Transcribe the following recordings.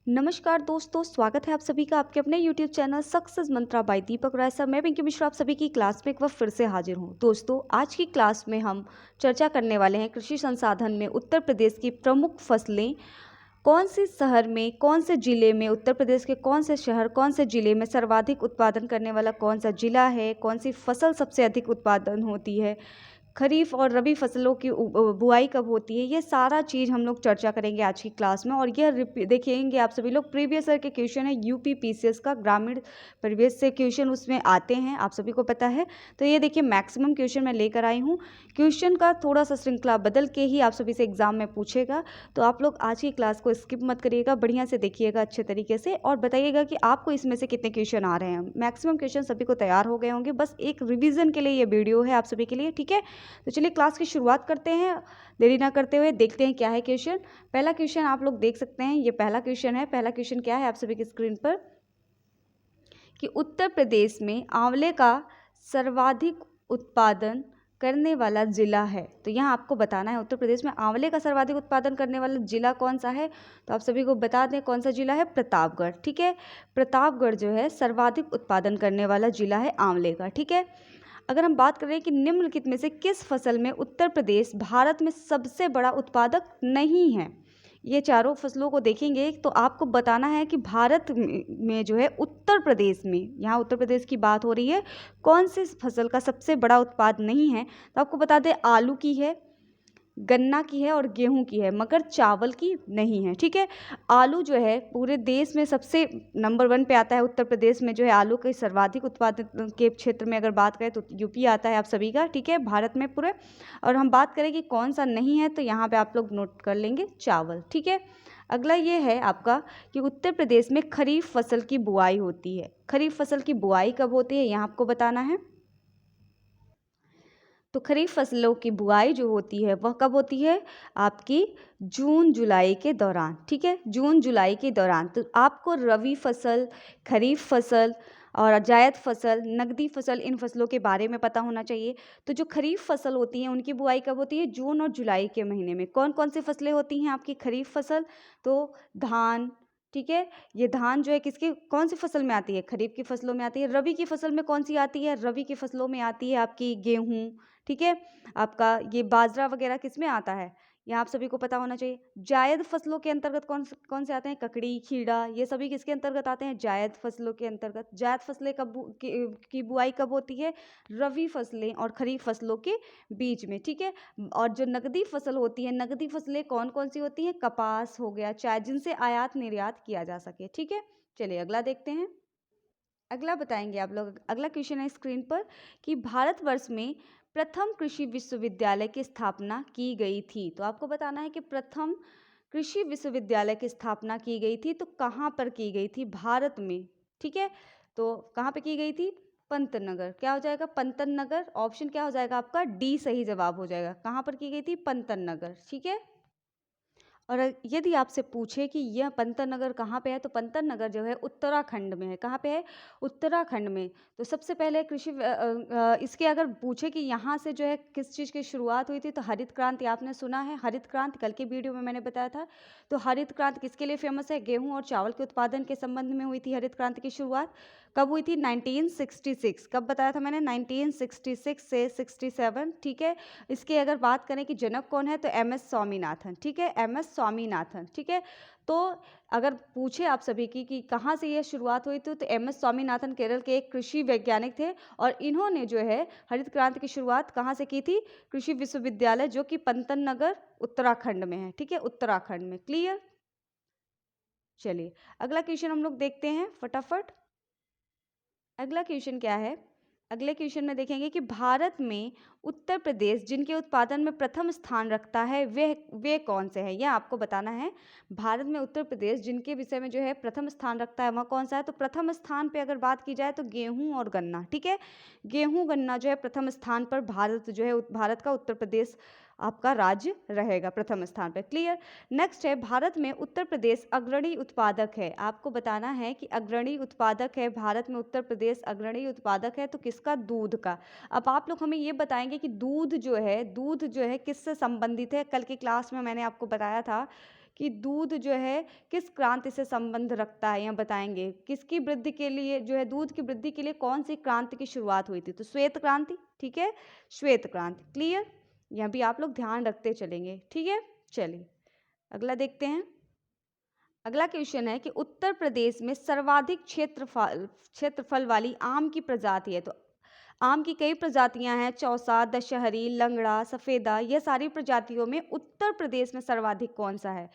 नमस्कार दोस्तों, स्वागत है आप सभी का आपके अपने YouTube चैनल सक्सेस मंत्रा बाय दीपक राय सर। मैं पिंकी मिश्रा आप सभी की क्लास में एक बार फिर से हाजिर हूँ। दोस्तों, आज की क्लास में हम चर्चा करने वाले हैं कृषि संसाधन में उत्तर प्रदेश की प्रमुख फसलें। कौन से शहर में, कौन से जिले में, उत्तर प्रदेश के कौन से शहर, कौन से जिले में सर्वाधिक उत्पादन करने वाला कौन सा जिला है, कौन सी फसल सबसे अधिक उत्पादन होती है, खरीफ और रबी फसलों की बुआई कब होती है, ये सारा चीज़ हम लोग चर्चा करेंगे आज की क्लास में। और यह देखेंगे आप सभी लोग, प्रीवियस ईयर के क्वेश्चन है यूपी पीसीएस का, ग्रामीण परिवेश से क्वेश्चन उसमें आते हैं, आप सभी को पता है। तो ये देखिए मैक्सिमम क्वेश्चन मैं लेकर आई हूँ। क्वेश्चन का थोड़ा सा श्रृंखला बदल के ही आप सभी से एग्जाम में पूछेगा, तो आप लोग आज की क्लास को स्किप मत करिएगा, बढ़िया से देखिएगा अच्छे तरीके से और बताइएगा कि आपको इसमें से कितने क्वेश्चन आ रहे हैं। मैक्सिमम क्वेश्चन सभी को तैयार हो गए होंगे, बस एक रिविजन के लिए ये वीडियो है आप सभी के लिए, ठीक है। तो चलिए क्लास की शुरुआत करते हैं, देरी ना करते हुए देखते हैं क्या है क्वेश्चन। पहला क्वेश्चन आप लोग देख सकते हैं, ये पहला क्वेश्चन है। पहला क्वेश्चन क्या है आप सभी की स्क्रीन पर, कि उत्तर प्रदेश में आंवले का सर्वाधिक उत्पादन करने वाला जिला है। तो यहाँ आपको बताना है उत्तर प्रदेश में आंवले का सर्वाधिक उत्पादन करने वाला जिला कौन सा है। तो आप सभी को बता दें कौन सा जिला है, प्रतापगढ़, ठीक है। प्रतापगढ़ जो है सर्वाधिक उत्पादन करने वाला जिला है आंवले का, ठीक है। अगर हम बात करें कि निम्नलिखित में से किस फसल में उत्तर प्रदेश भारत में सबसे बड़ा उत्पादक नहीं है, ये चारों फसलों को देखेंगे तो आपको बताना है कि भारत में जो है उत्तर प्रदेश में, यहाँ उत्तर प्रदेश की बात हो रही है, कौन सी फसल का सबसे बड़ा उत्पाद नहीं है। तो आपको बता दें आलू की है, गन्ना की है और गेहूं की है, मगर चावल की नहीं है, ठीक है। आलू जो है पूरे देश में सबसे नंबर 1 पे आता है। उत्तर प्रदेश में जो है आलू के सर्वाधिक उत्पादन के क्षेत्र में अगर बात करें तो यूपी आता है आप सभी का, ठीक है, भारत में पूरे। और हम बात करें कि कौन सा नहीं है, तो यहाँ पे आप लोग नोट कर लेंगे चावल, ठीक है। अगला ये है आपका कि उत्तर प्रदेश में खरीफ फसल की बुआई होती है। खरीफ फसल की बुआई कब होती है, यहाँ आपको बताना है। तो खरीफ फसलों की बुआई जो होती है वह कब होती है, आपकी जून जुलाई के दौरान, ठीक है, जून जुलाई के दौरान। तो आपको रबी फसल, खरीफ फसल और जायद फसल, नकदी फसल, इन फसलों के बारे में पता होना चाहिए। तो जो खरीफ फसल होती हैं उनकी बुआई कब होती है, जून और जुलाई के महीने में। कौन कौन सी फसलें होती हैं आपकी खरीफ फसल, तो धान, ठीक है। ये धान जो है किसकी, कौन सी फसल में आती है, खरीफ की फसलों में आती है। रबी की फसल में कौन सी आती है, रबी की फसलों में आती है आपकी गेहूँ, ठीक है। आपका ये बाजरा वगैरह किस में आता है, यहाँ आप सभी को पता होना चाहिए। जायद फसलों के अंतर्गत कौन से आते हैं, ककड़ी, खीरा, ये सभी किसके अंतर्गत आते हैं, जायद फसलों के अंतर्गत। जायद फसलें की बुआई कब होती है, रबी फसलें और खरीफ फसलों के बीच में, ठीक है। और जो नकदी फसल होती है, नकदी फसलें कौन कौन सी होती हैं, कपास हो गया, चाय, जिनसे आयात निर्यात किया जा सके, ठीक है। चलिए अगला देखते हैं। अगला बताएंगे आप लोग, अगला क्वेश्चन है स्क्रीन पर, कि भारतवर्ष में प्रथम कृषि विश्वविद्यालय की स्थापना की गई थी। तो आपको बताना है कि प्रथम कृषि विश्वविद्यालय की स्थापना की गई थी तो कहाँ पर की गई थी, भारत में, ठीक है। तो कहाँ पे की गई थी, पंतनगर, क्या हो जाएगा, पंतनगर। ऑप्शन क्या हो जाएगा आपका, डी सही जवाब हो जाएगा। कहाँ पर की गई थी, पंतनगर, ठीक है। और यदि आपसे पूछे कि यह पंतन नगर कहाँ पे है, तो पंतन नगर जो है उत्तराखंड में है। कहाँ पे है, उत्तराखंड में। तो सबसे पहले इसके अगर पूछे कि यहाँ से जो है किस चीज़ की शुरुआत हुई थी, तो हरित क्रांति आपने सुना है, हरित क्रांति कल की वीडियो में मैंने बताया था। तो हरित क्रांति किसके लिए फेमस है, गेहूँ और चावल के उत्पादन के संबंध में हुई थी हरित क्रांति की शुरुआत। कब हुई थी, 1966, कब बताया था मैंने, 1966 से 67, ठीक है। इसकी अगर बात करें कि जनक कौन है, तो MS स्वामीनाथन, ठीक है, MS स्वामीनाथन, ठीक है। तो अगर पूछे आप सभी की कि कहाँ से ये शुरुआत हुई थी, तो MS स्वामीनाथन केरल के एक कृषि वैज्ञानिक थे और इन्होंने जो है हरित क्रांति की शुरुआत कहाँ से की थी, कृषि विश्वविद्यालय जो कि पंतन नगर उत्तराखंड में है, ठीक है, उत्तराखंड में। क्लियर। चलिए अगला क्वेश्चन हम लोग देखते हैं फटाफट। अगला क्वेश्चन क्या है, अगले क्वेश्चन में देखेंगे कि भारत में उत्तर प्रदेश जिनके उत्पादन में प्रथम स्थान रखता है वे कौन से हैं, यह आपको बताना है। भारत में उत्तर प्रदेश जिनके विषय में जो है प्रथम स्थान रखता है वह कौन सा है, तो प्रथम स्थान पे अगर बात की जाए तो गेहूं और गन्ना, ठीक है। गेहूं गन्ना जो है प्रथम स्थान पर, भारत जो है भारत का उत्तर प्रदेश आपका राज्य रहेगा प्रथम स्थान पर। क्लियर। नेक्स्ट है, भारत में उत्तर प्रदेश अग्रणी उत्पादक है। आपको बताना है कि अग्रणी उत्पादक है, भारत में उत्तर प्रदेश अग्रणी उत्पादक है, तो किसका, दूध का। अब आप लोग हमें ये बताएंगे कि दूध जो है किससे संबंधित है। कल की क्लास में मैंने आपको बताया था कि दूध जो है किस क्रांति से संबंध रखता है, या बताएंगे किसकी वृद्धि के लिए जो है, दूध की वृद्धि के लिए कौन सी क्रांति की शुरुआत हुई थी, तो श्वेत क्रांति। ठीक है, श्वेत क्रांति। क्लियर, यहाँ भी आप लोग ध्यान रखते चलेंगे। ठीक है, चलिए अगला देखते हैं। अगला क्वेश्चन है कि उत्तर प्रदेश में सर्वाधिक क्षेत्रफल वाली आम की प्रजाति है, तो आम की कई प्रजातियां हैं, चौसा, दशहरी, लंगड़ा, सफेदा। यह सारी प्रजातियों में उत्तर प्रदेश में सर्वाधिक कौन सा है,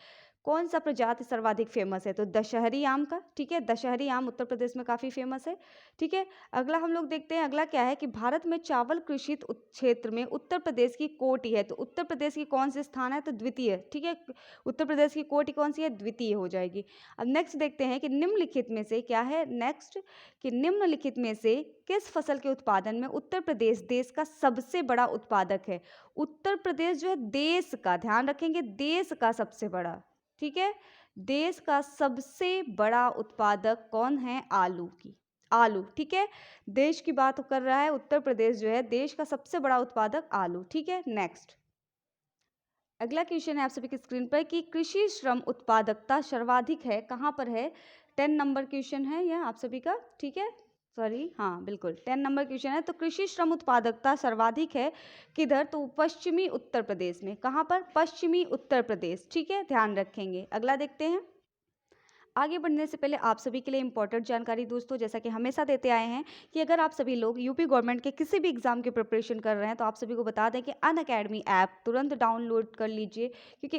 कौन सा प्रजाति सर्वाधिक फेमस है, तो दशहरी आम का। ठीक है, दशहरी आम उत्तर प्रदेश में काफ़ी फेमस है। ठीक है, अगला हम लोग देखते हैं। अगला क्या है कि भारत में चावल कृषि क्षेत्र में उत्तर प्रदेश की कोटि है, तो उत्तर प्रदेश की कौन से स्थान है, तो द्वितीय। ठीक है, उत्तर प्रदेश की कोटि कौन सी है, द्वितीय हो जाएगी। अब नेक्स्ट देखते हैं कि निम्नलिखित में से क्या है, नेक्स्ट कि निम्नलिखित में से किस फसल के उत्पादन में उत्तर प्रदेश देश का सबसे बड़ा उत्पादक है। उत्तर प्रदेश जो है देश का, ध्यान रखेंगे, देश का सबसे बड़ा। ठीक है, देश का सबसे बड़ा उत्पादक कौन है, आलू की, आलू। ठीक है, देश की बात कर रहा है, उत्तर प्रदेश जो है देश का सबसे बड़ा उत्पादक आलू। ठीक है, नेक्स्ट अगला क्वेश्चन है आप सभी की स्क्रीन पर कि कृषि श्रम उत्पादकता सर्वाधिक है, कहाँ पर है, 10 नंबर क्वेश्चन है यह आप सभी का। ठीक है, सॉरी, हाँ बिल्कुल 10 नंबर क्वेश्चन है। तो कृषि श्रम उत्पादकता सर्वाधिक है किधर, तो पश्चिमी उत्तर प्रदेश में। कहाँ पर, पश्चिमी उत्तर प्रदेश। ठीक है, ध्यान रखेंगे। अगला देखते हैं। आगे बढ़ने से पहले आप सभी के लिए इंपॉर्टेंट जानकारी दोस्तों, जैसा कि हमेशा देते आए हैं कि अगर आप सभी लोग यूपी गवर्नमेंट के किसी भी एग्जाम की प्रिपरेशन कर रहे हैं तो आप सभी को बता दें कि अनअकैडमी ऐप तुरंत डाउनलोड कर लीजिए, क्योंकि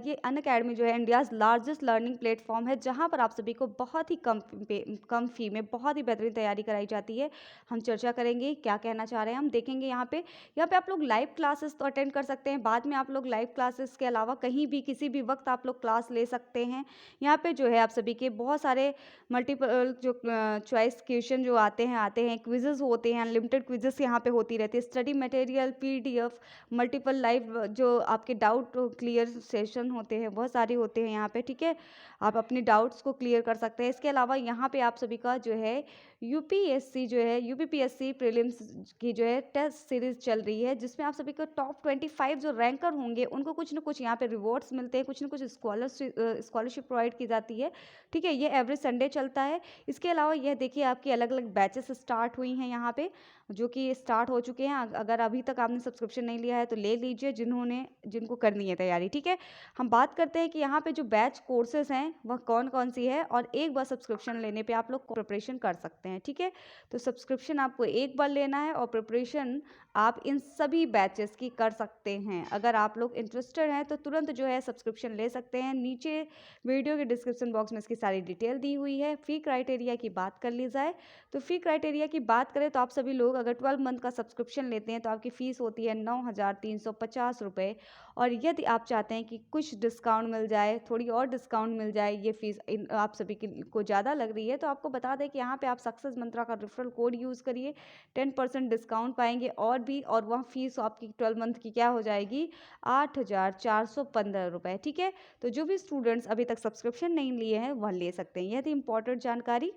ये अनअकैडमी जो है इंडियाज़ लार्जेस्ट लर्निंग प्लेटफॉर्म है, जहाँ पर आप सभी को बहुत ही कम फी में बहुत ही बेहतरीन तैयारी कराई जाती है। हम चर्चा करेंगे क्या कहना चाह रहे हैं, हम देखेंगे यहाँ पे आप लोग लाइव क्लासेस तो अटेंड कर सकते हैं, बाद में आप लोग लाइव क्लासेस के अलावा कहीं भी किसी भी वक्त आप लोग क्लास ले सकते हैं। यहाँ पे जो है आप सभी के बहुत सारे मल्टीपल जो चॉइस क्वेश्चन जो आते हैं, क्विजेज होते हैं, अनलिमिटेड क्विजेस यहाँ पे होती रहती है, study material, PDF, multiple live जो आपके डाउट क्लियर सेशन होते हैं, बहुत सारे होते हैं यहाँ पे। ठीक है, आप अपने डाउट्स को क्लियर कर सकते हैं। इसके अलावा यहाँ पे आप सभी का जो है यूपीएससी जो है यूपीपीएससी प्रीलिम्स की जो है टेस्ट सीरीज चल रही है, जिसमें आप सभी को टॉप 25 जो रैंकर होंगे उनको कुछ ना कुछ यहाँ पे रिवॉर्ड्स मिलते हैं, कुछ ना कुछ स्कॉलरशिप प्रोवाइड की जाती है। ठीक है, ये एवरी संडे चलता है। इसके अलावा यह देखिए आपकी अलग अलग बैचेस स्टार्ट हुई हैं यहाँ पे, जो कि स्टार्ट हो चुके हैं। अगर अभी तक आपने सब्सक्रिप्शन नहीं लिया है तो ले लीजिए, जिनको करनी है तैयारी। ठीक है, हम बात करते हैं कि यहाँ पे जो बैच कोर्सेज हैं वह कौन कौन सी है, और एक बार सब्सक्रिप्शन लेने पे आप लोग प्रिपरेशन कर सकते हैं। ठीक है, तो सब्सक्रिप्शन आपको एक बार लेना है और प्रिपरेशन आप इन सभी बैचेस की कर सकते हैं। अगर आप लोग इंटरेस्टेड हैं तो तुरंत जो है सब्सक्रिप्शन ले सकते हैं। नीचे वीडियो के डिस्क्रिप्शन बॉक्स में इसकी सारी डिटेल दी हुई है। फ़ी क्राइटेरिया की बात कर ली जाए तो फ़ी क्राइटेरिया की बात करें तो आप सभी लोग अगर 12 मंथ का सब्सक्रिप्शन लेते हैं तो आपकी फ़ीस होती है 9,350 रुपये, और यदि आप चाहते हैं कि कुछ डिस्काउंट मिल जाए, थोड़ी और डिस्काउंट मिल जाए, ये फ़ीस आप सभी को ज़्यादा लग रही है, तो आपको बता दें कि यहाँ पे आप सक्सेस मंत्रा का रेफरल कोड यूज़ करिए, 10% डिस्काउंट पाएंगे और वह फ़ीस आपकी 12 मंथ की क्या हो जाएगी, 8,415 रुपये। ठीक है, तो जो भी स्टूडेंट्स अभी तक सब्सक्रिप्शन नहीं लिए हैं वह ले सकते हैं। यह थी इंपॉर्टेंट जानकारी।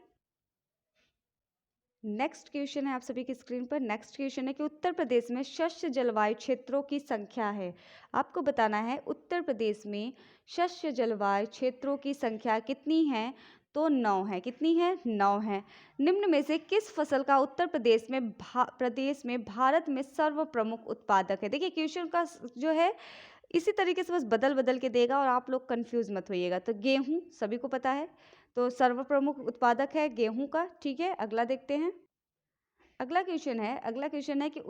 नेक्स्ट क्वेश्चन है आप सभी की स्क्रीन पर। नेक्स्ट क्वेश्चन है कि उत्तर प्रदेश में शस्य जलवायु क्षेत्रों की संख्या है। आपको बताना है उत्तर प्रदेश में शस्य जलवायु क्षेत्रों की संख्या कितनी है, तो 9 है। कितनी है, 9 है। निम्न में से किस फसल का उत्तर प्रदेश में भारत में सर्व प्रमुख उत्पादक है। देखिए क्वेश्चन का जो है इसी तरीके से बस बदल बदल के देगा और आप लोग कंफ्यूज मत होइएगा। तो गेहूं सभी को पता है, तो सर्व प्रमुख उत्पादक है गेहूं का। ठीक है, अगला देखते हैं। अगला क्वेश्चन है कि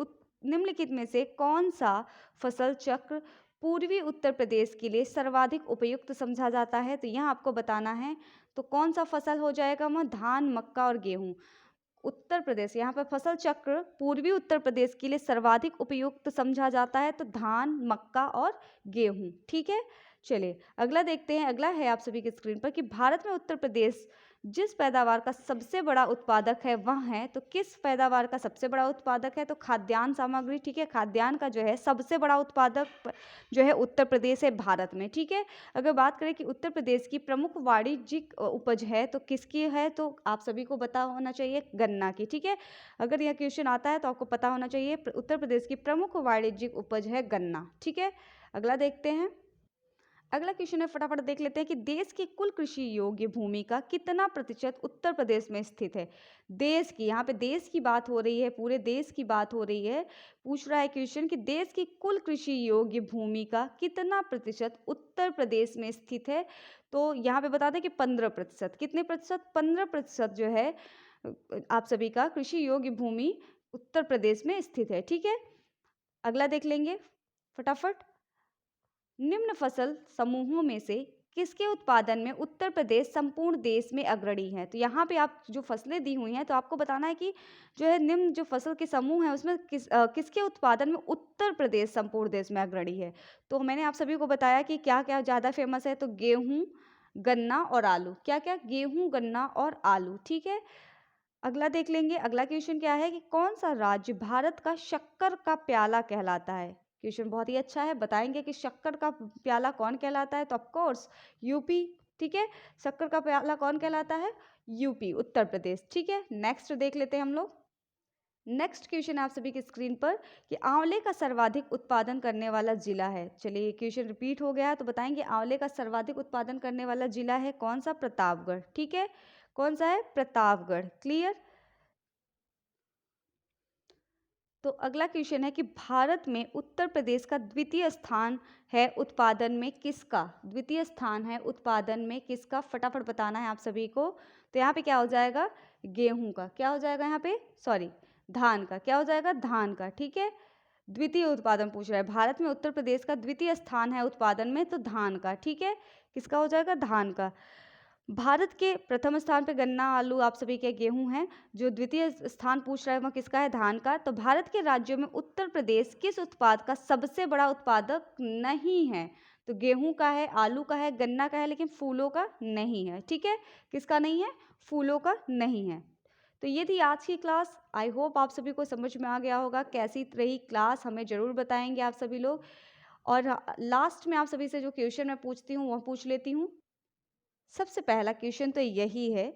निम्नलिखित में से कौन सा फसल चक्र पूर्वी उत्तर प्रदेश के लिए सर्वाधिक उपयुक्त समझा जाता है। तो यहाँ आपको बताना है, तो कौन सा फसल हो जाएगा, वह धान, मक्का और गेहूं। उत्तर प्रदेश, यहाँ पर फसल चक्र पूर्वी उत्तर प्रदेश के लिए सर्वाधिक उपयुक्त समझा जाता है, तो धान, मक्का और गेहूं। ठीक है, चलिए अगला देखते हैं। अगला है आप सभी की स्क्रीन पर कि भारत में उत्तर प्रदेश जिस पैदावार का सबसे बड़ा उत्पादक है वह है, तो किस पैदावार का सबसे बड़ा उत्पादक है, तो खाद्यान्न सामग्री। ठीक है, खाद्यान्न का जो है सबसे बड़ा उत्पादक जो है उत्तर प्रदेश है भारत में। ठीक है, अगर बात करें कि उत्तर प्रदेश की प्रमुख वाणिज्यिक उपज है तो किसकी है, तो आप सभी को पता होना चाहिए गन्ना की। ठीक है, अगर यह क्वेश्चन आता है तो आपको पता होना चाहिए उत्तर प्रदेश की प्रमुख वाणिज्यिक उपज है गन्ना। ठीक है, अगला देखते हैं। अगला क्वेश्चन है, फटाफट देख लेते हैं कि देश की कुल कृषि योग्य भूमि का कितना प्रतिशत उत्तर प्रदेश में स्थित है। देश की, यहाँ पे देश की बात हो रही है, पूरे देश की बात हो रही है। पूछ रहा है क्वेश्चन कि देश की कुल कृषि योग्य भूमि का कितना प्रतिशत उत्तर प्रदेश में स्थित है। तो यहाँ पे बता दें कि 15%। कितने प्रतिशत? 15% जो है आप सभी का कृषि योग्य भूमि उत्तर प्रदेश में स्थित है। ठीक है, अगला देख लेंगे फटाफट। निम्न फसल समूहों में से किसके उत्पादन में उत्तर प्रदेश संपूर्ण देश में अग्रणी है। तो यहाँ पे आप जो फसलें दी हुई हैं तो आपको बताना है कि जो है निम्न जो फसल के समूह हैं उसमें किसके उत्पादन में उत्तर प्रदेश संपूर्ण देश में अग्रणी है। तो मैंने आप सभी को बताया कि क्या क्या ज़्यादा फेमस है। तो गेहूँ, गन्ना और आलू। क्या क्या? गेहूँ, गन्ना और आलू। ठीक है, अगला देख लेंगे। अगला क्वेश्चन क्या है कि कौन सा राज्य भारत का शक्कर का प्याला कहलाता है। क्वेश्चन बहुत ही अच्छा है। बताएंगे कि शक्कर का प्याला कौन कहलाता है। तो ऑफकोर्स यूपी। ठीक है, शक्कर का प्याला कौन कहलाता है? यूपी, उत्तर प्रदेश। ठीक है, नेक्स्ट देख लेते हैं हम लोग। नेक्स्ट क्वेश्चन है आप सभी की स्क्रीन पर कि आंवले का सर्वाधिक उत्पादन करने वाला जिला है। चलिए, क्वेश्चन रिपीट हो गया तो बताएंगे आंवले का सर्वाधिक उत्पादन करने वाला जिला है कौन सा? प्रतापगढ़। ठीक है, कौन सा है? प्रतापगढ़। क्लियर। तो अगला क्वेश्चन है कि भारत में उत्तर प्रदेश का द्वितीय स्थान है उत्पादन में किसका? द्वितीय स्थान है उत्पादन में किसका? फटाफट बताना है आप सभी को। तो यहाँ पे क्या हो जाएगा? गेहूं का। क्या हो जाएगा यहाँ पे? सॉरी, धान का। क्या हो जाएगा? धान का। ठीक है, द्वितीय उत्पादन पूछ रहा है। भारत में उत्तर प्रदेश का द्वितीय स्थान है उत्पादन में, तो धान का। ठीक है, किसका हो जाएगा? धान का। भारत के प्रथम स्थान पे गन्ना, आलू, आप सभी के गेहूं हैं। जो द्वितीय स्थान पूछ रहा है वह किसका है? धान का। तो भारत के राज्यों में उत्तर प्रदेश किस उत्पाद का सबसे बड़ा उत्पादक नहीं है? तो गेहूं का है, आलू का है, गन्ना का है, लेकिन फूलों का नहीं है। ठीक है, किसका नहीं है? फूलों का नहीं है। तो ये थी आज की क्लास। आई होप आप सभी को समझ में आ गया होगा। कैसी रही क्लास हमें ज़रूर बताएंगे आप सभी लोग। और लास्ट में आप सभी से जो क्वेश्चन मैं पूछती हूँ वह पूछ लेती हूँ। सबसे पहला क्वेश्चन तो यही है,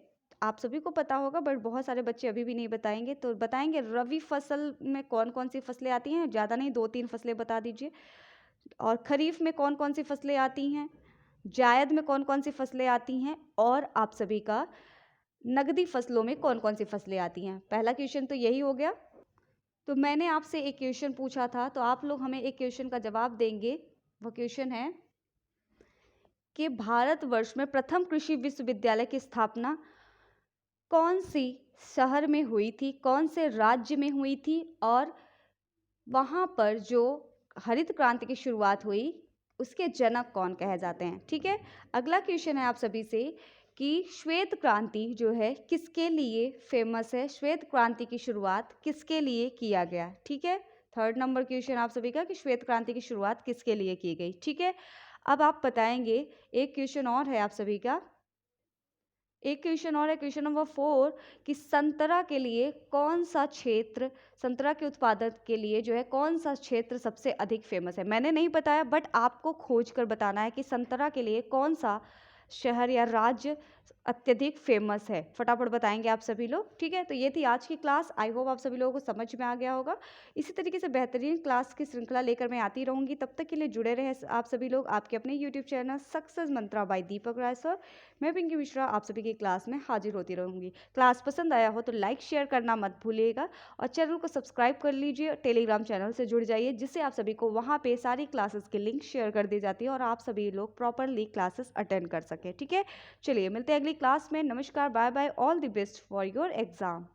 आप सभी को पता होगा बट बहुत सारे बच्चे अभी भी नहीं बताएंगे। तो बताएंगे रबी फसल में कौन कौन सी फसलें आती हैं? ज़्यादा नहीं, 2-3 फसलें बता दीजिए। और खरीफ में कौन कौन सी फसलें आती हैं? जायद में कौन कौन सी फसलें आती हैं? और आप सभी का नगदी फसलों में कौन कौन सी फसलें आती हैं? पहला क्वेश्चन तो यही हो गया। तो मैंने आपसे एक क्वेश्चन पूछा था, तो आप लोग हमें एक क्वेश्चन का जवाब देंगे। वह क्वेश्चन है कि भारतवर्ष में प्रथम कृषि विश्वविद्यालय की स्थापना कौन सी शहर में हुई थी, कौन से राज्य में हुई थी, और वहाँ पर जो हरित क्रांति की शुरुआत हुई उसके जनक कौन कहे जाते हैं। ठीक है, अगला क्वेश्चन है आप सभी से कि श्वेत क्रांति जो है किसके लिए फेमस है? श्वेत क्रांति की शुरुआत किसके लिए किया गया? ठीक है, थर्ड नंबर क्वेश्चन आप सभी का कि श्वेत क्रांति की शुरुआत किसके लिए की गई। ठीक है, अब आप बताएंगे। एक क्वेश्चन और है आप सभी का, एक क्वेश्चन और है, क्वेश्चन नंबर 4 कि संतरा के लिए कौन सा क्षेत्र, संतरा के उत्पादन के लिए जो है कौन सा क्षेत्र सबसे अधिक फेमस है? मैंने नहीं बताया बट आपको खोज कर बताना है कि संतरा के लिए कौन सा शहर या राज्य अत्यधिक फेमस है। फटाफट बताएंगे आप सभी लोग। ठीक है, तो ये थी आज की क्लास। आई होप आप सभी लोगों को समझ में आ गया होगा। इसी तरीके से बेहतरीन क्लास की श्रृंखला लेकर मैं आती रहूंगी। तब तक के लिए जुड़े रहे आप सभी लोग आपके अपने यूट्यूब चैनल सक्सेस मंत्रा बाय दीपक राय सर। मैं पिंकी मिश्रा आप सभी की क्लास में हाजिर होती रहूंगी। क्लास पसंद आया हो तो लाइक शेयर करना मत भूलिएगा और चैनल को सब्सक्राइब कर लीजिए। टेलीग्राम चैनल से जुड़ जाइए जिससे आप सभी को वहाँ पे सारी क्लासेस की लिंक शेयर कर दी जाती है और आप सभी लोग प्रॉपरली क्लासेस अटेंड कर सकें। ठीक है, चलिए मिलते हैं अगली क्लास में। नमस्कार, bye bye, all the best for your exam.